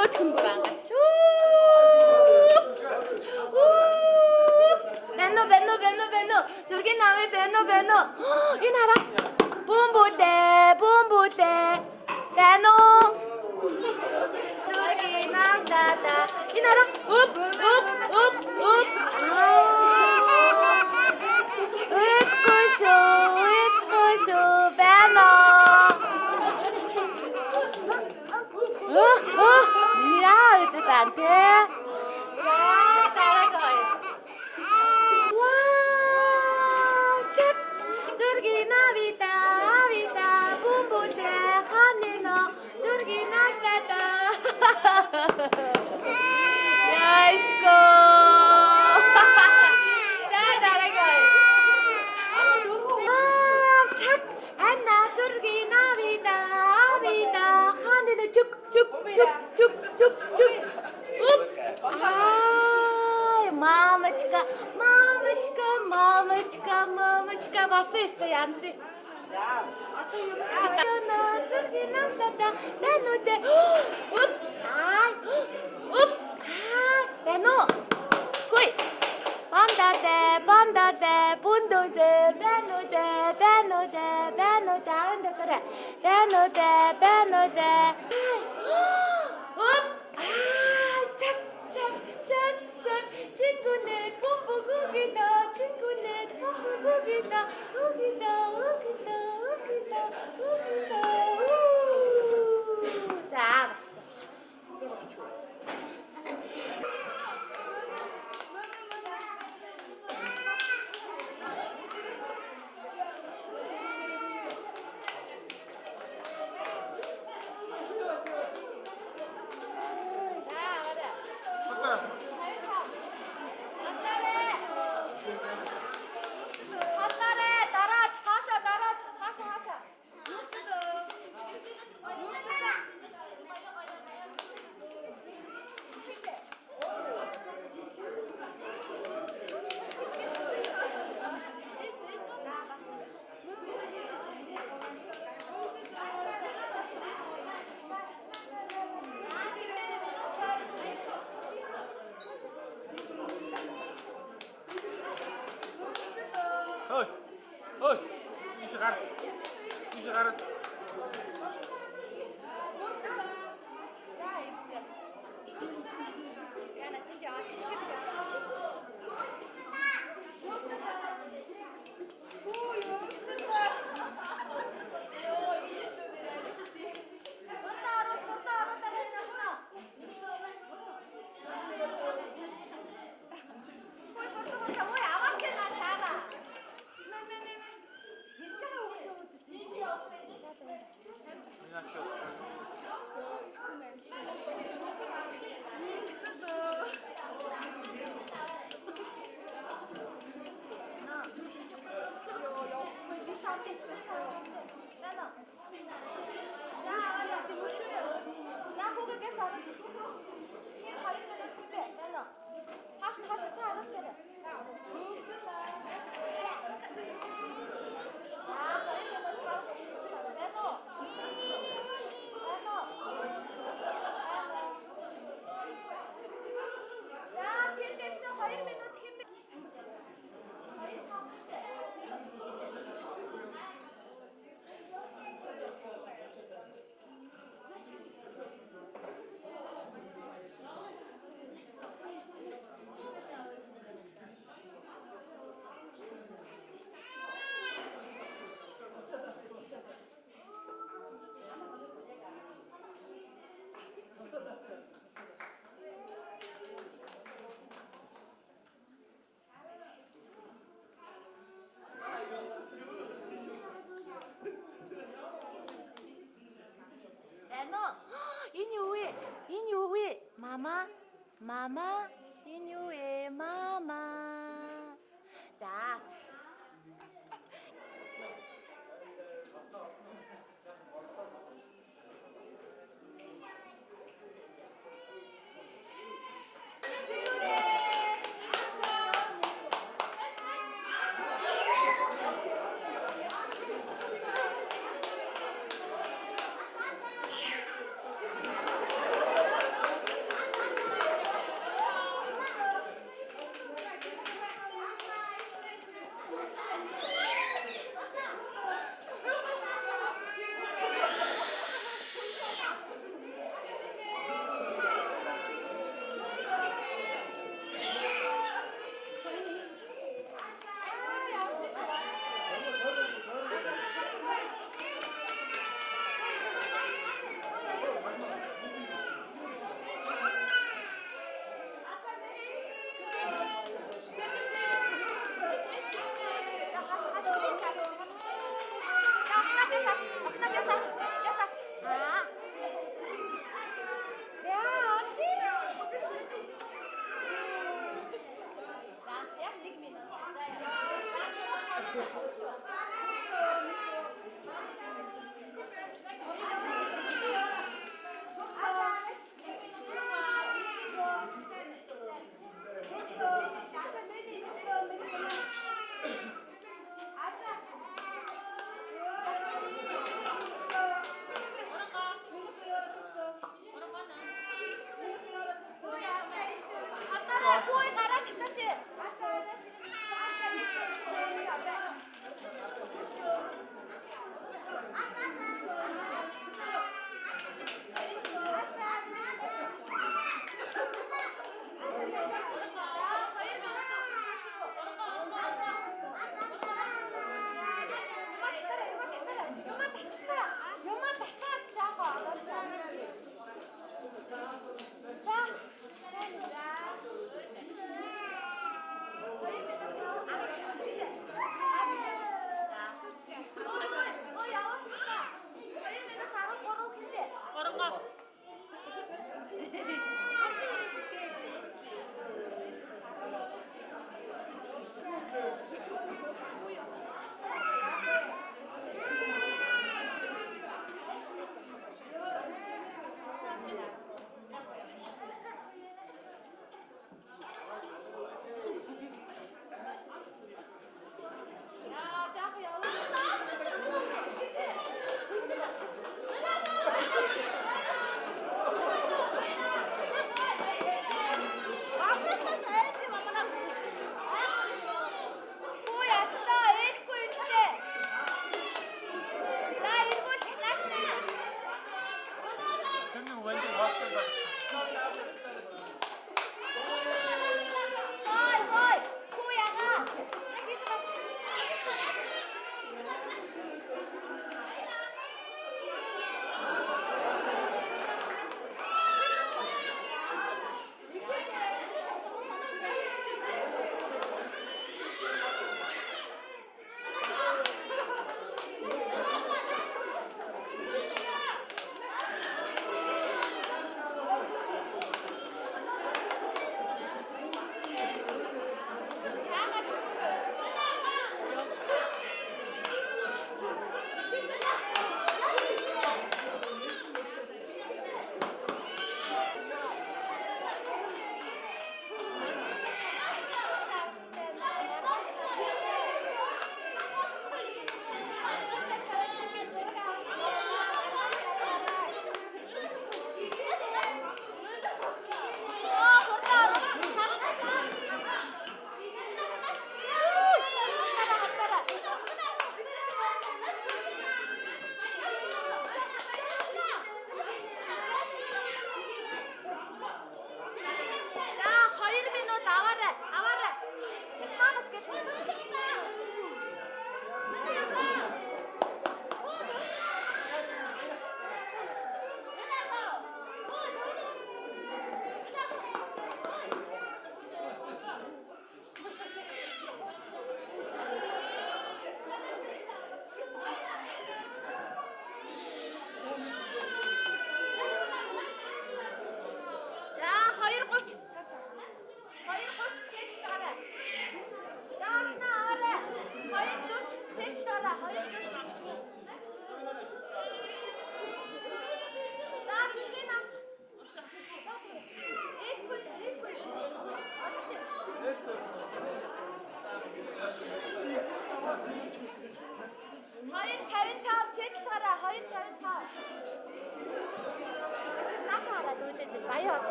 нөгөөх нь бүр ангаач. Бэно. Зүргийн намын бэно. Энэ хараа. Бумбүлээ. Бэно. Зүргийн намдаа. Энэ хараа. Үп. Эцгошо. Бэно. Яа, это танте. Яшко. Дорогой. Чак. Анна зургина вида. Ханина чук. Уп. Ай, мамочка. Болсон ёстой янзи. Бэно. Хүй. Бандате, бундоте, бэноте. Бэноте. Уп. Чак. 친구네 뿜뿌구기다. 우기다. 자, 봤어. 이제 먹기 좋아. Mama, inue mama. 자.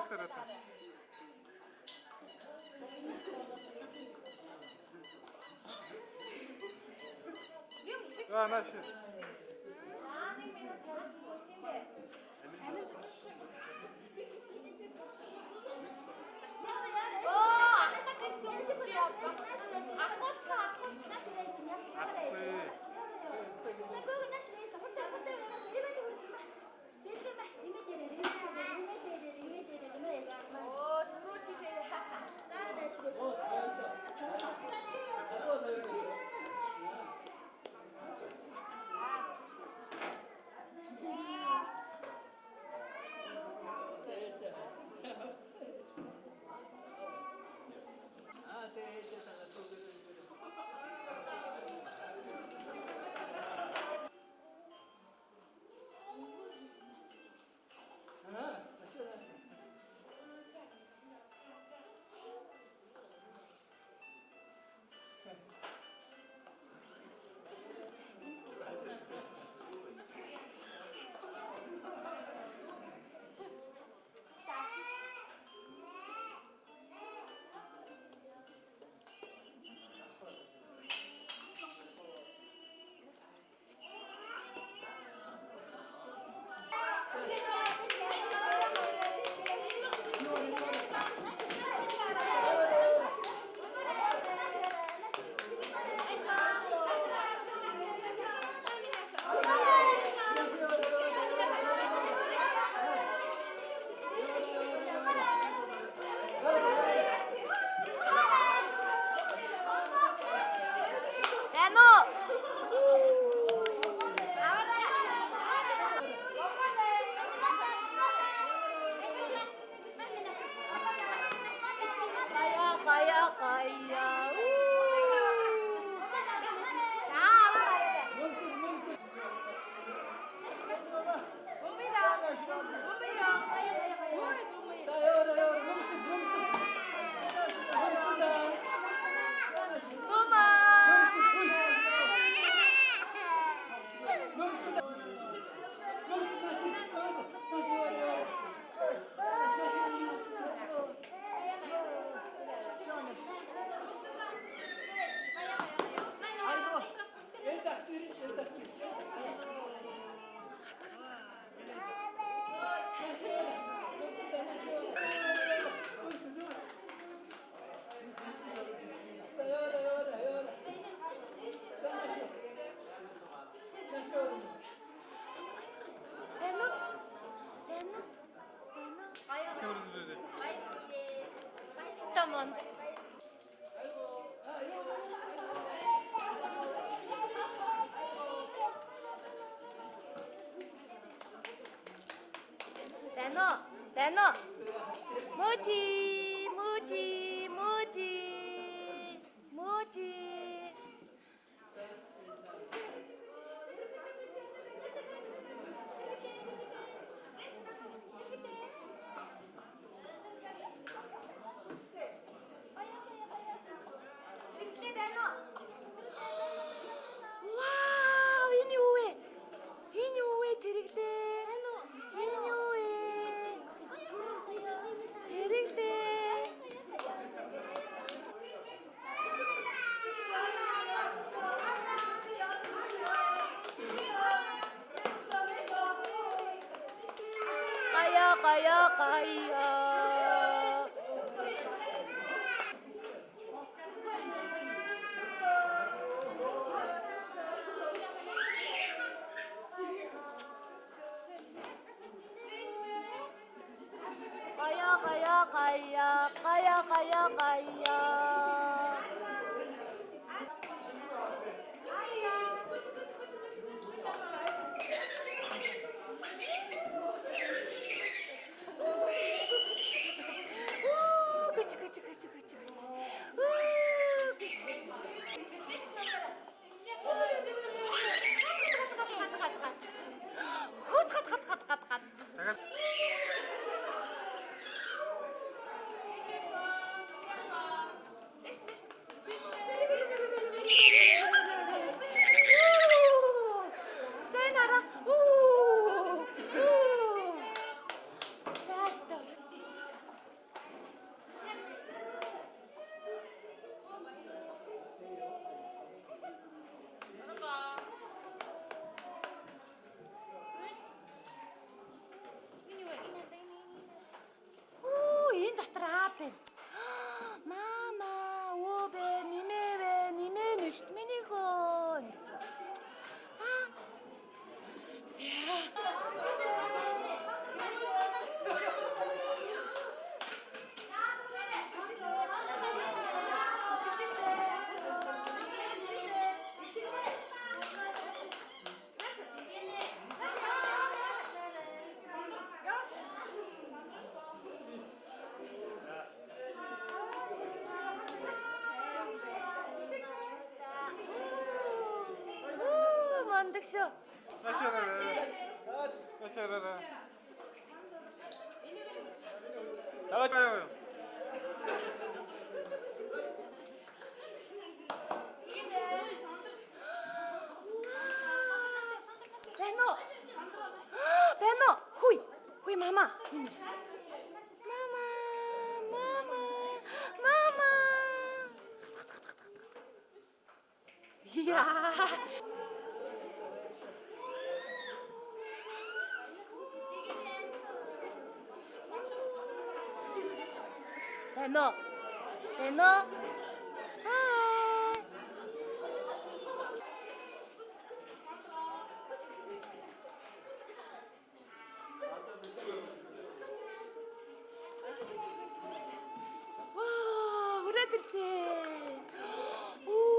так 잘했다. 나시. Tamam. Dano. Mochi. Wow, энэ юу вэ? Тэрэглээ. Энэ юу вэ? Тэрэглээ. Kaya. 쇼. 나가요. Benno. Benno. Hui. Hui, Mama. Mama. Ja. Benno. Benno. Hi. 와, 우라들세. 오.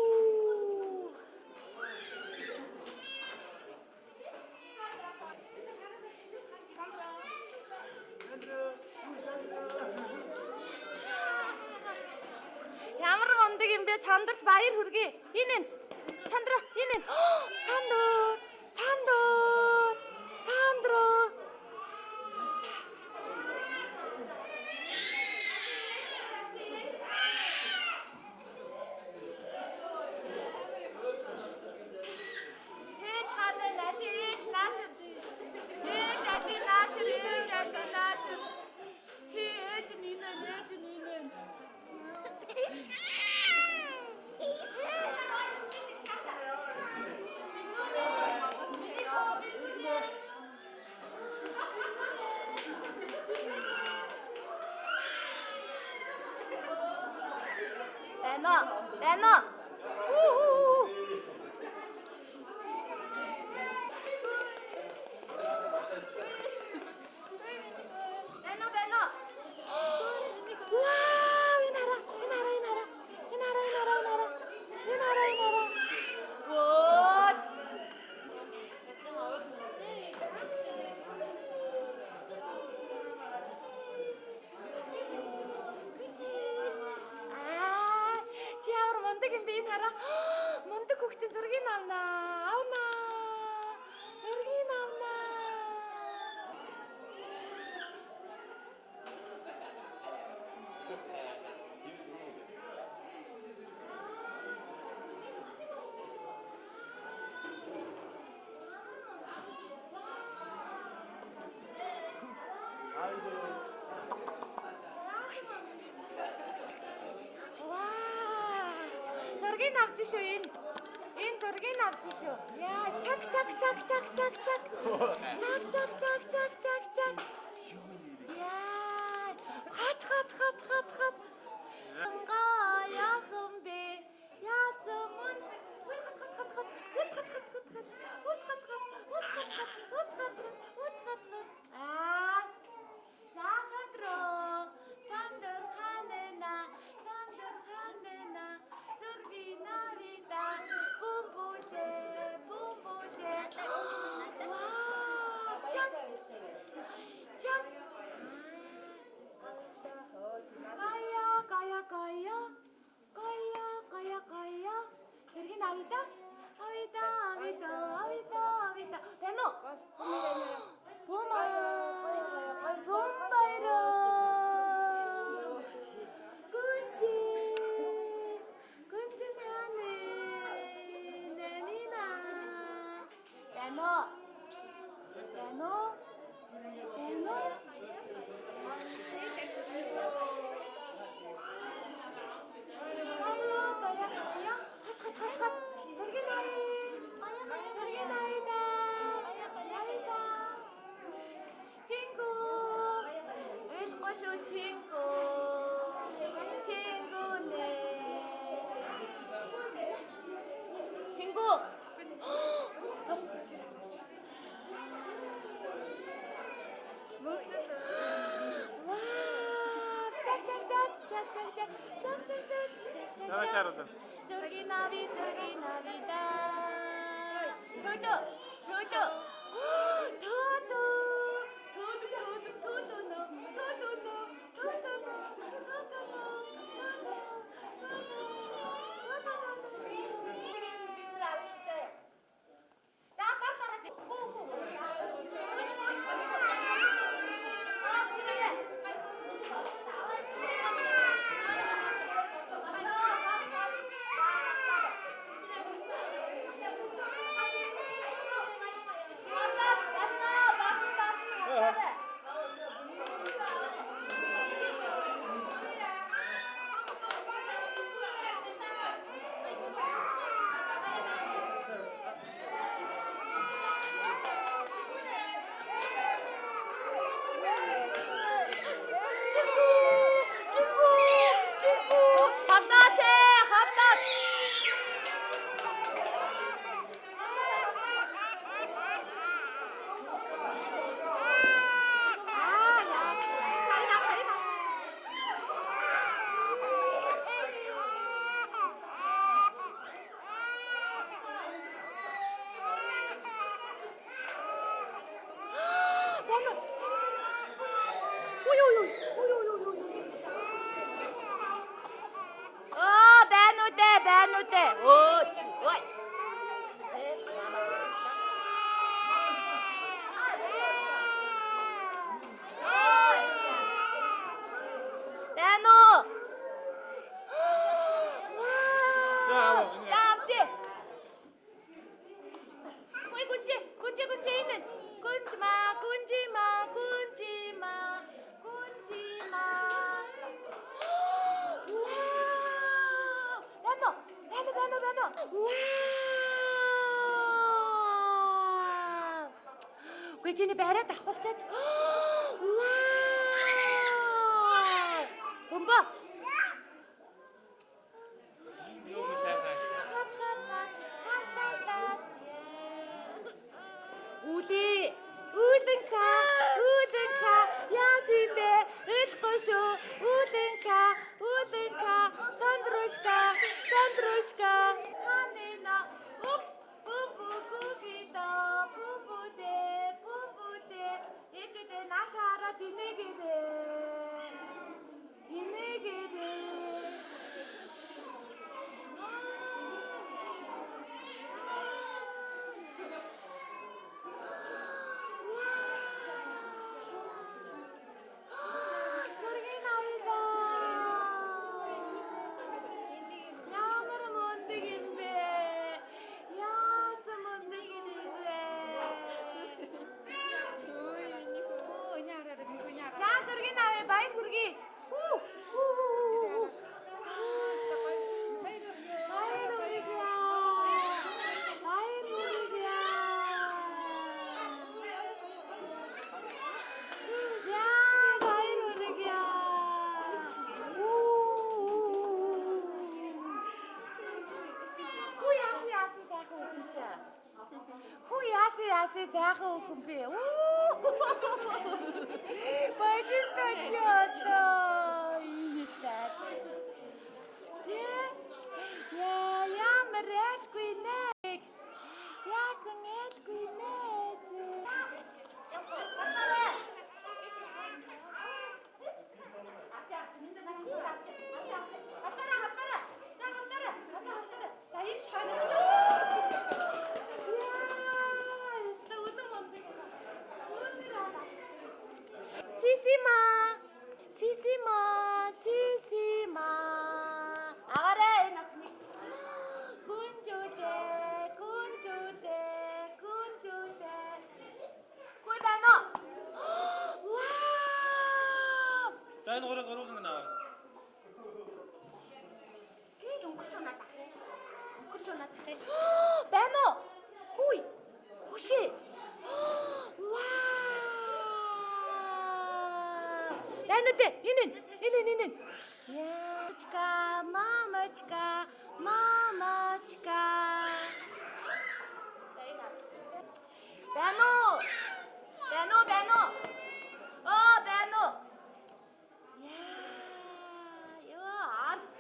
Ямар мундаг юм бэ? Сандарт баяр хүргэе. Энэ. Сандра, энэ. Сандор. Сандор. Сандро. Ээж ханаа нати ээж наашир. Ээж ати наашир, ээж ати наашир. Ээж нинэн. Benno. Benno. Wow, inara. What? Чи ямар мундаг юм бэ энэ хараа. Мундаг хүүхдийн зургийг авнаа. Зургийг авнаа. Зургийг авч шүү энэ. Энэ зургийг авч шүү. Яа, чак. Яа. Хат. Яахан бэ? Яасан. Сандор ханена. Зургинарida. Бумбуде. Чак. Кая. Зургийг авида. Benno. Бомбайро. Гүнжи нане. Нэмина. Benno. 자, 잡지. 왜 군지 있는. 군지마. 우와. 배너. 우와. 왜 지니 배를 다 홀짝. 우와. bomba. Ууданка яасан бэ? Ойлгохгүй шүү. Ууданка Сандрушка ханина бумбуде эжэдэ нашаараа динэгэрэ Яси сайхан хүн бэ. Баяр тачаа. Иймэстэй. Ямар ялгүй нэ. Яасан ялгүй нэ. Сисима. Агараа энэ охины. Гүнжүүдээ. Хүй байна уу? Вау! За энэ гурван наа. Гээд өнгөрч унаад ахыг. Байна уу? Хүй. Хөшөө. Вау! Байна үү? Энэ. Мамочка. Байна уу? Байна уу? Ёо, арт.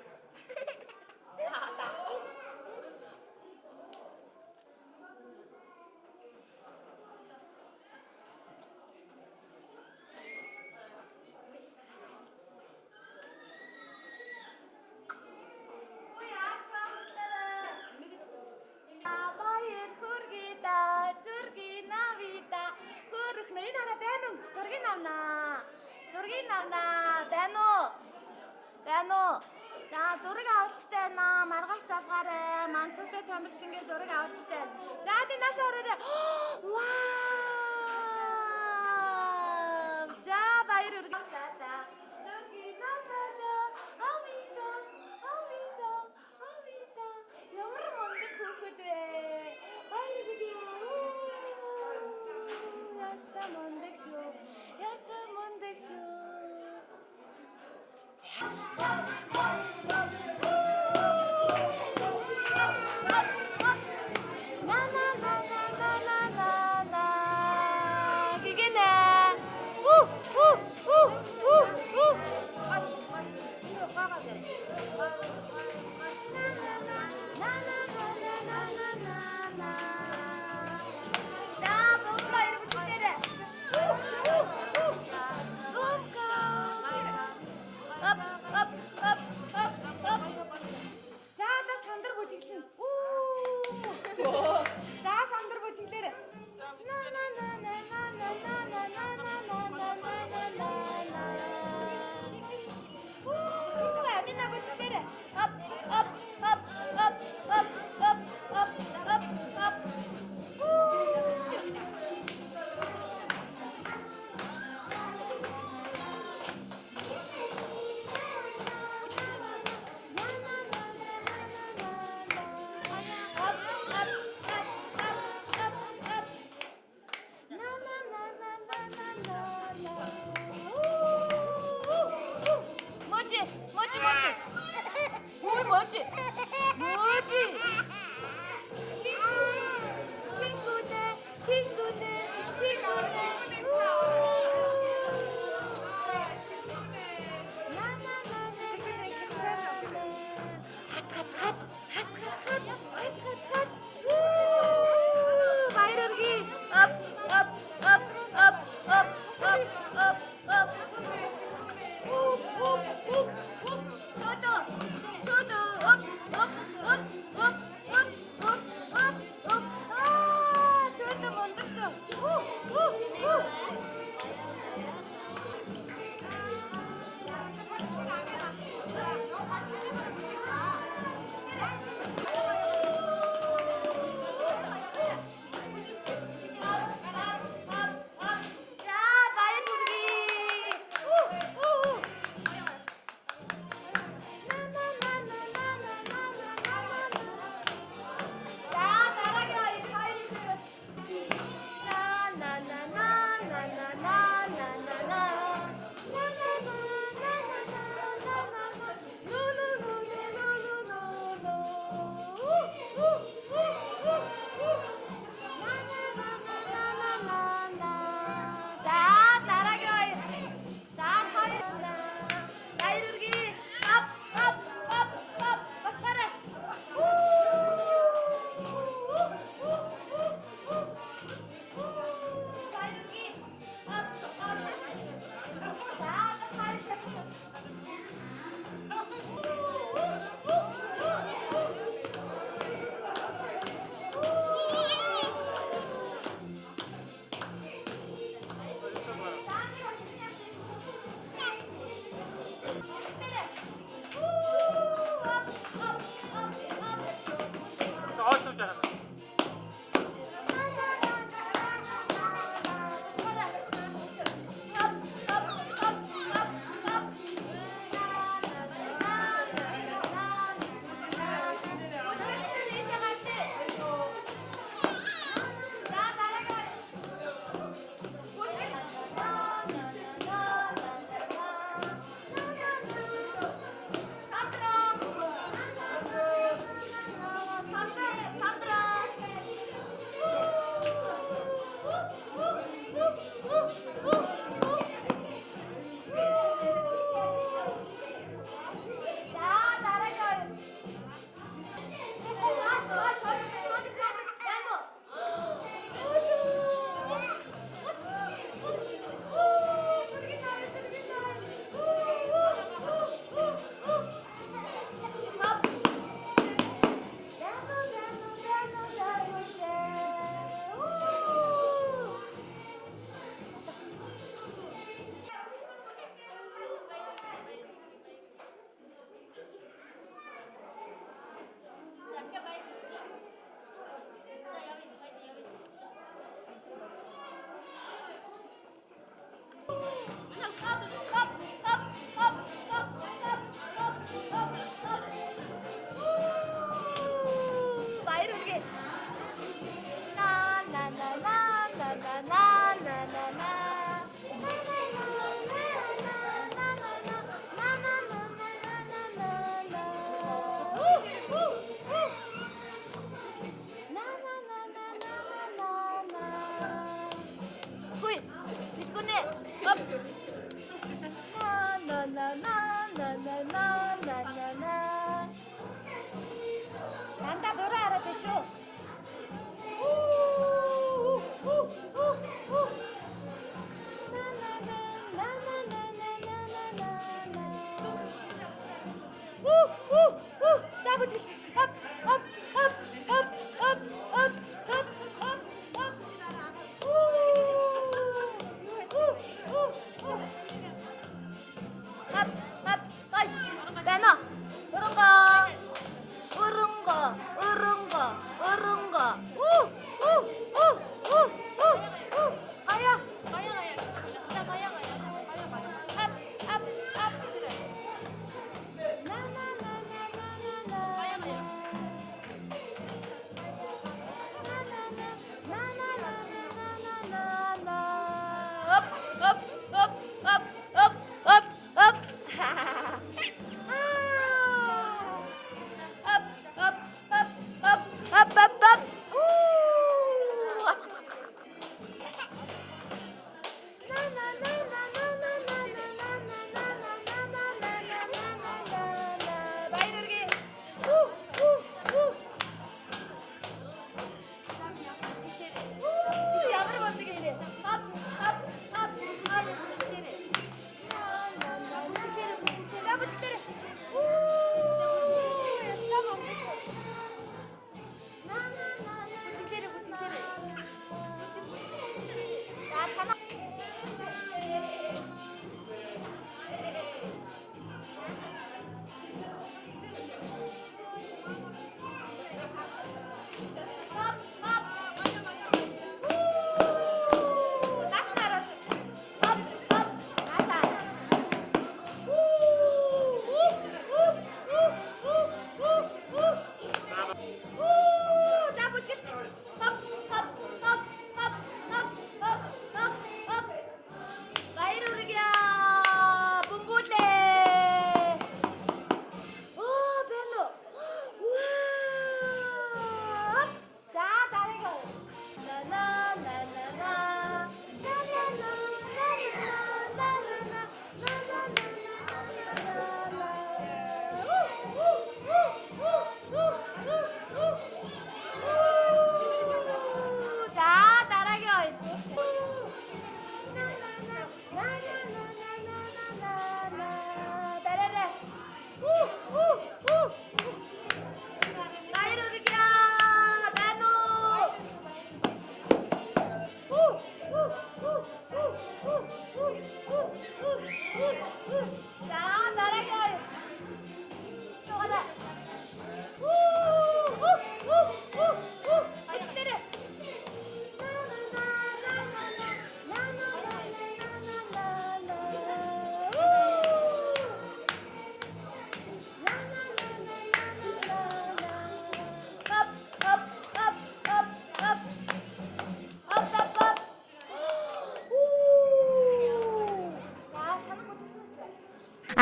Зургийг авнаа. Байна уу? За зураг авалттай наа. Маргааш завгаарай. Манцуутай тамирчингийн зураг авалттай. За тий наашаа орой. Вау! За баяр үргэлж. Зургийг авнаа. Авида. Ямар мундаг хүүхэд вэ? Баяр үргэлж. Яста мундаг шүү.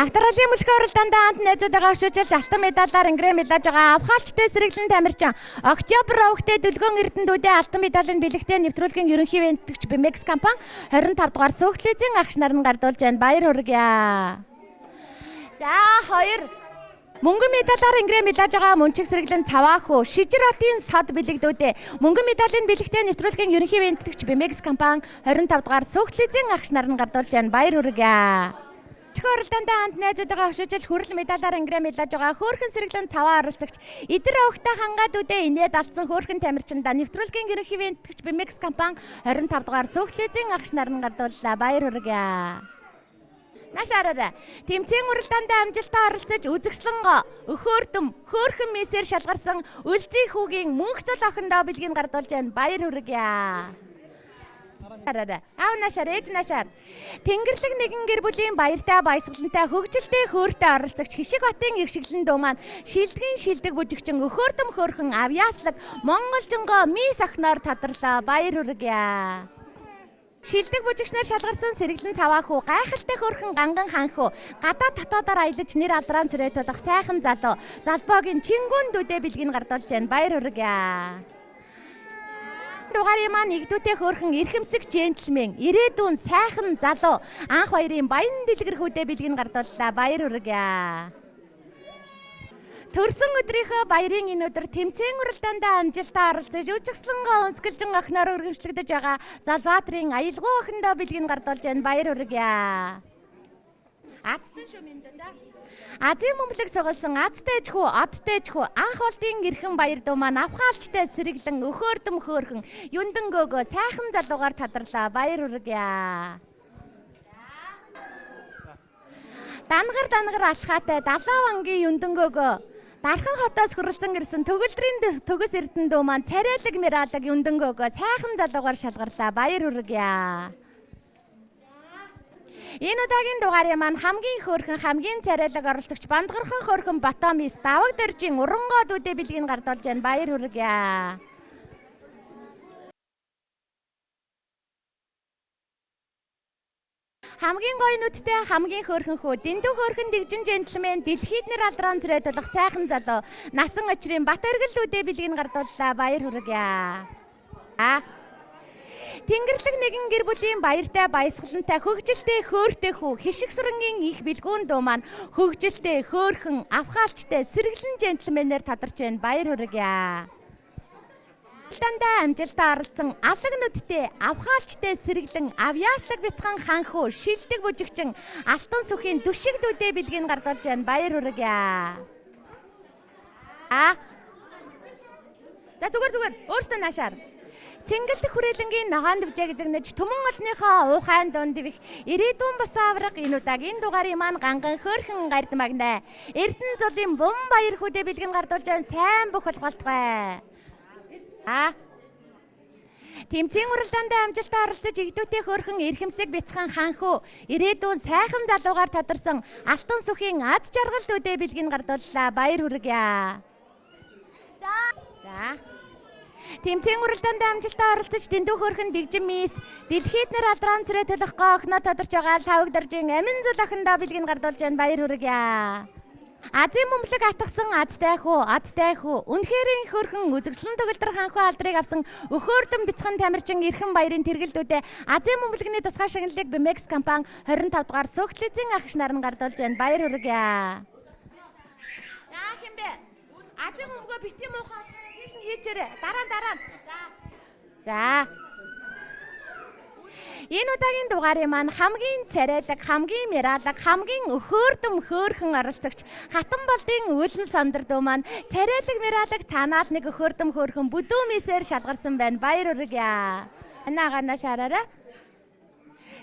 Авторалын мөлхөө уралдаанд хамт найзуудаагаа хөшөөжүүлж алтан медалаар ингрээ медалж байгаа авхаалчтай сэргэлэн тамирчин Октябрь өвгтөө дүлгөн эрдэнэдүүдээ алтан медалийн бэлэгтээ нэвтрүүлгийн ерөнхий вентгч Бэмекс компани 25 дугаар сүүхлээзийн агш нар нь гардуулж байна. Баяр хүргье. За 2 мөнгөн медалаар ингрээ медалж байгаа мөнчиг сэргэлэн цаваахуу Шижир хотын сод бэлэгдүүдээ мөнгөн медалийн бэлэгтээ нэвтрүүлгийн ерөнхий вентгч Бэмекс компани 25 дугаар сүүхлээзийн агш нар нь гардуулж байна. Баяр хүргье. Уралдаанд хамт найзуудаагаа хөшөөжүүлж хүрэл медалаар ингрээ медалж байгаа хөөрхөн сэргэлэн цаваа оролцогч Идэр Овгтай хангаад үдэ инээд алдсан хөөрхөн тамирчиндаа нэвтрүүлгийн ерөнхий вентгч Бэмекс компани 25 дугаар сүүхлээзийн агш нар нь гардууллаа. Баяр хүргье. Нашаараа тэмцээн уралдаанд амжилтаа оролцож үзэгслэн өхөөрдөм хөөрхөн мисээр шалгарсан Үлзий хүүгийн мөнх цол охиндоо бэлгийг гардуулж байна. Баяр хүргье. Аавнашаар ээжнашаар Тэнгэрлэг нэгэн гэр бүлийн баяртай баясгалантай хөгжилтэй хөөртэй оролцогч Хишиг хотын их шиглэн дуу маань шилдэг бүжигчин өхөөрдөм хөөрхөн авьяаслаг Монголжонгоо мис охиноор тодорлоо. Баяр хүргье. Шилдэг бүжигчнэр шалгарсан сэргэлэн цаваахуу гайхалтай хөөрхөн ганган ханхуу гадаад дотоодоор аялаж нэр алдрaan цэрээ тулах сайхан залуу залбоогийн чингүүн дүүдээ бэлгийг гардуулж байна. Баяр хүргье. Дугаарыг маань нэгдүүтэй хөөрхөн эрхэмсэг джентльмен ирээдүйн сайхан залуу анх баярын баян дэлгэр хүүдээ бэлгийг гардууллаа. Баяр хүргье. Төрсөн өдрийнхөө баярын энэ өдөр тэмцээн уралдаанд амжилтаа оролцож үзэгслэнгээ өнсгөлжин охиноор өргөмжлөгдөж байгаа Залбаатрын аялгуу охиндоо бэлгийг гардуулж байна. Баяр хүргье. Азтай шүү минь даа. Азийн мөмлөг сугалсан азтай ээж хүү, одтой ээж хүү анх олдын эрхэн баяр дуу маань авхаалчтай сэргэлэн өхөөрдөм хөөрхөн юндэнгөөгөө сайхан залуугаар тодорлоо. Баяр хүргье. Дангар алхаатай далаа вангийн юндэнгөөгөө Дархан хотоос хөрөлцөн ирсэн төгөлдрийн төгс эрдэнэ дуу маань царайлаг мирадаг юндэнгөөгөө сайхан залуугаар шалгарлаа. Баяр хүргье. Энэ удаагийн дугаарыг маань хамгийн хөөрхөн хамгийн царайлаг оролцогч Бандгархан хөөрхөн Батомис даваг дөржийн урангоо дүүдээ бэлгийг гардуулж байна. Баяр хүргье. Хамгийн гоё нүдтэй хамгийн хөөрхөн хүү дэндүү хөөрхөн дэгжин джентльмен дэлхийд нэр алдрaan цэрээ тулах сайхан залуу насан очрын Бат Эргэл дүүдээ бэлгийг гардууллаа. Баяр хүргье. Тэнгэрлэг нэгэн гэр бүлийн баяртай баясгалантай хөгжилтэй хөөртэй хүү Хишиг сүрэнгийн их бэлгүүн дуу маань хөгжилтэй хөөрхөн авхаалчтай сэргэлэн джентльменээр тодорч байна. Баяр хүргье. Уралдаанд амжилтаа оролцсон алаг нүдтэй авхаалчтай сэргэлэн авьяаслаг бяцхан ханхуу шилдэг бүжигчин Алтан сүхийн дүшиг дүүдээ бэлгийг гардуулж байна. Баяр хүргье. За зүгээр өөртөө наашаар Цэнгэлдэх хүрээлэнгийн ногоон дэвжээг зэгнэж түмэн олныхоо уухайн дунд дивэх ирээдүйн бас авраг энэ удаагийн дугаарыг маань ганган хөөрхөн гард магнаа Эрдэнэ зулын бум баяр хүүдээ бэлгэн гардуулж байгаа сайн бүх болголтгой. Тэмцээн уралдаанд амжилтаа оролцож игдүүтэй хөөрхөн эрхэмсэг бяцхан ханхуу ирээдүйн сайхан залуугаар тодорсон Алтан сүхийн аз жаргал дүүдээ бэлгэн гардууллаа. Баяр хүргье. За тэмцээн уралдаанд амжилтаа оролцож дэндүү хөөрхөн дэгжин мис дэлхийд нэр алдрaan цэрээ тулах охиноо тодорч байгаа лавг доржийн амин зул охиндоо бэлгийг гардуулж байна. Баяр хүргье. Азийн мөмлөг атгсан адтай хүү үнэхэрийн хөөрхөн үзэгслэн төгөлдөр ханхуу алдрыг авсан өхөөрдөм бяцхан тамирчин эрхэн баярын тэргэлдүүдээ Азийн мөмлөгний тусгай шагналыг Бэмекс компани 25 дугаар сүүхлээзийн агш нар нь гардуулж байна. Баяр хүргье. Хэмбэ Азийн мөмгөө бити муухай тийш нь хийчээрэй. Дараа. За. Энэ удаагийн дугаарыг маань хамгийн царайлаг, хамгийн мираалаг, хамгийн өхөөрдөм хөөрхөн оролцогч Хатан болдын үлэн сандар дуу маань царайлаг мираалаг цаанаад нэг өхөөрдөм хөөрхөн бүдүү мисээр шалгарсан байна. Баяр хүргье. Анаагаана шаараарай.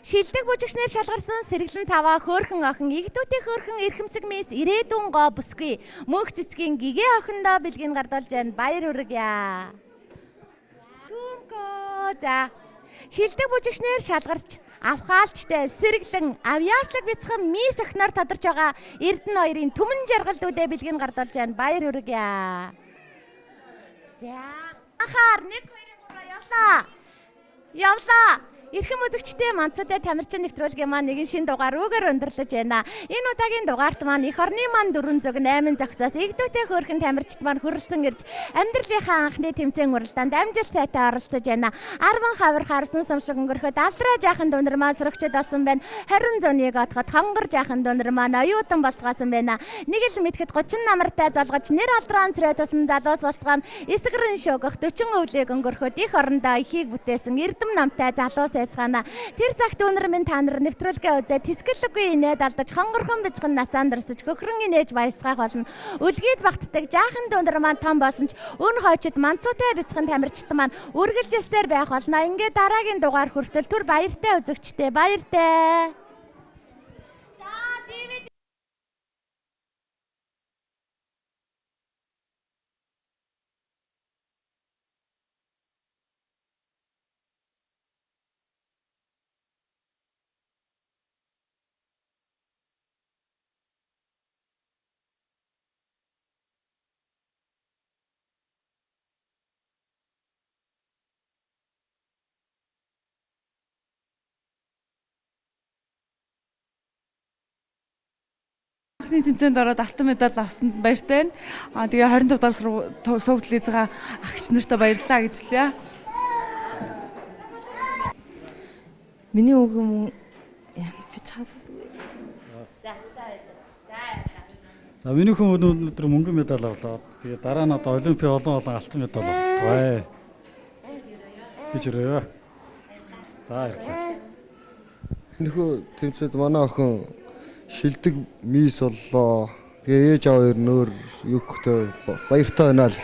Шилдэг бүжигчнэр шалгарсан сэргэлэн цаваа хөөрхөн охин игдүүтэй хөөрхөн эрхэмсэг мис ирээдүйн гоо бүсгүй мөнх цэцгийн гэгээ охиндоо бэлгийг гардуулж байна. Баяр хүргье. За шилдэг бүжигчнэр шалгарч авхаалчтай сэргэлэн авьяаслаг бяцхан мис охиноор тодорч байгаа Эрдэнэ хоёрын түмэн жаргал дүүдээ бэлгийг гардуулж байна. Баяр хүргье. За анхаар 1 2 3 явлаа. Эрхэм үзэгчдээ Манцутай тамирчин нэвтрүүлгийн маань нэгэн шин дугаар үгээр өндөрлөж байна. Энэ удаагийн дугаарт маань эх орны маань 408 зогсоос игдүүтэй хөөрхөн тамирчид маань хүрэлцэн ирж амьдралынхаа анхны тэмцээн уралдаанд амжилт сайтай оролцож байна. 10 хавар харсан сумшиг өнгөрөхөд алдраа жаахан дүнэр маань сурагчид болсон байна. 20 зууныг отоход хонгор жаахан дүнэр маань оюутан болцгоосон байна. Нэг л мэдхэд 30 намартай залгаж нэр алдрaan царай тусан залуус болцгаан эсгэрэн шөөгөх 40 өвлийг өнгөрөхөд их орондоо ихийг бүтээсэн эрдэм намтай залуус эцгаана. Тэр цагт өнөр минь та нар нэвтрүүлгээ үзээд тэсгэлгүй инээд алдаж хонгорхон бяцхан насаанд дурсаж хөхрөн инээж баясгах болно. Үлгийд багтдаг жаахан дүнэр маань том болсон ч өн хойчод Манцутай бяцхан тамирчид маань үргэлжилсээр байх болно. Ингээд дараагийн дугаар хүртэл түр баяртай үзэгчтэй баяртай. Анхны тэмцээнд ороод алтан медаль авсанд баяртай байна. Тэгээ 25 дахь сувг телевизийн агч нартай баярлалаа гэж хэлье. Миний үгэн би чаддаггүй. За миний хүн өнөөдөр мөнгөн медаль авлаа. Тэгээ дараа нь одоо олимпийн олон алтан медаль авах. Би чирээ. За баярлалаа. Нөхөө тэмцээд манай охин шилдэг мис боллоо. Тэгээ ээж аваа нөр югтэй баяртай байна л.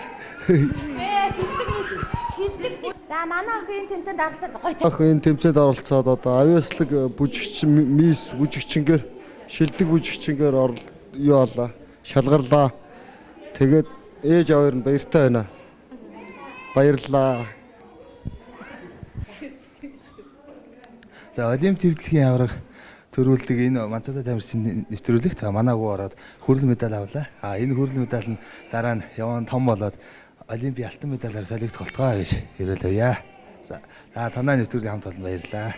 За манай охин тэмцээнд оролцоод гоё. Охин тэмцээнд оролцоод одоо авиаслаг бүжигч мис бүжигчингээр шилдэг бүжигчингээр юу боллоо. Шалгарлаа. Тэгээд ээж аваа нь баяртай байна. Баярлалаа. За олимп төвдлөгийн авраг төрүүлдэг энэ Манцутай тамирчин нэвтрүүлэгт манай гоо ороод хүрэл медаль авлаа. Энэ хүрэл медаль нь дараа нь яван том болоод олимпийн алтан медалаар солигдох болтгоо гэж ирүүлээ. За танай нэвтрүүлгийн хамт олон баярлалаа.